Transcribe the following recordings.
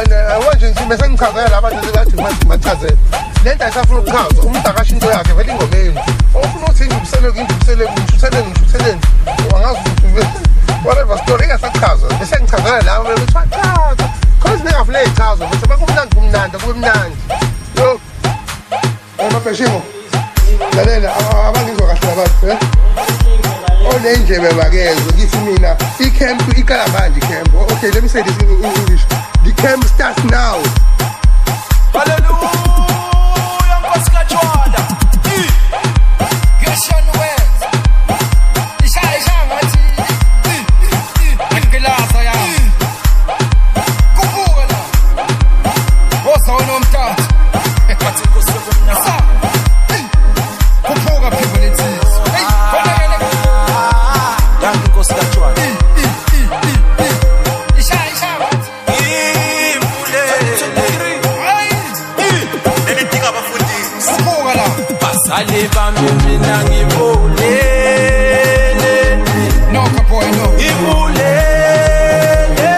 manje bese ngichazela abantu bathi machazela lento ayisafuna ukuchaza umuntu akasho into yakhe vele ingomeni ofuna ukuthi ngibusele wangazi whatever story engasachaza bese ngichazela lawo ukuthi wachaza cause ningafule ichazo ukuthi bakumnandi kube mnandi yo mafeshimo lalela abangizwa kahle abantu onendlebe bakezo kithi mina i-camp iqala manje camp. Okay, let me say this in English. The camp starts now. Hallelujah, Pascal Chwada. Yes, you Aliba mina ngibulele no kapoy no ngibulele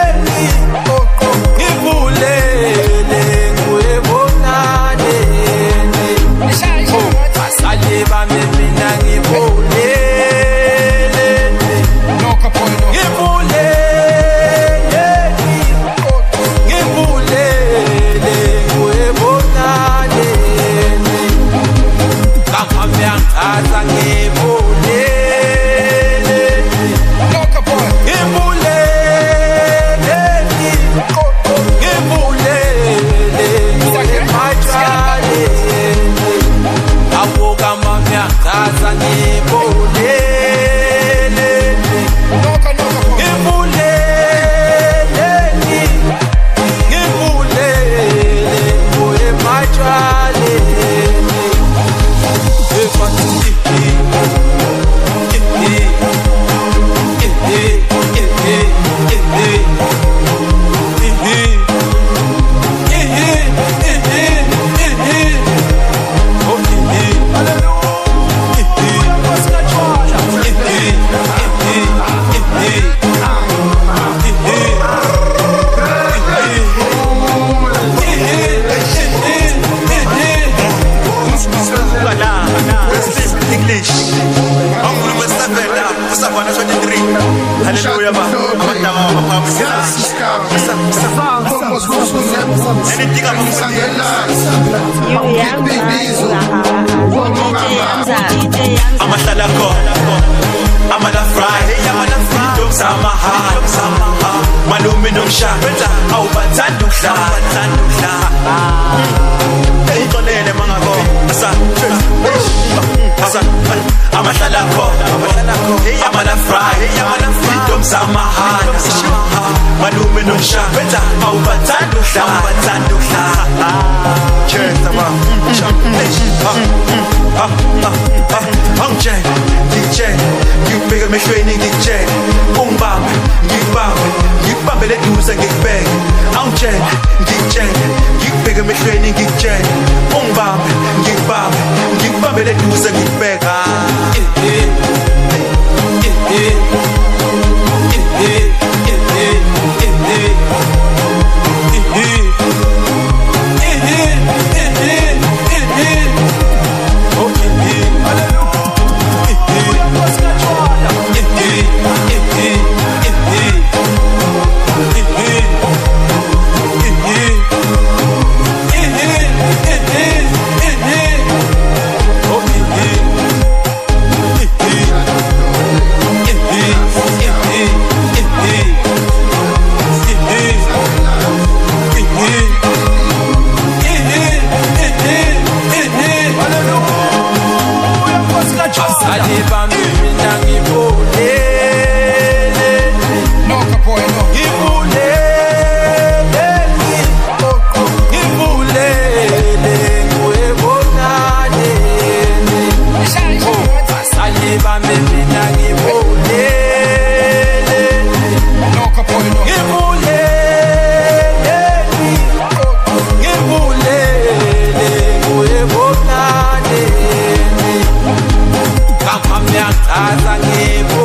ngibulele ngwebonane aliba mina ngibulele no kapoy no ngibulele ngibulele ngwebonane Asa ngibulele Loka boy ngibulele ngibulele Ngimajale Awoga mamya asa ngibulele Loka ngibulele ngibulele Ngimajale Hallelujah, amahlala khona amala Friday sama malume nomshaka awubathanda ukudlala eyixolele mangako amahlala khona amala Friday sama malume nomshaka awubathanda ukudlala cheza ba Angel, DJ, ngibheke emehlweni ngikutshela ngibambe le duze ngikubeke Angel, ngibheke emehlweni ngikutshela ngibambe le duze ngikubeka Asa ngibulele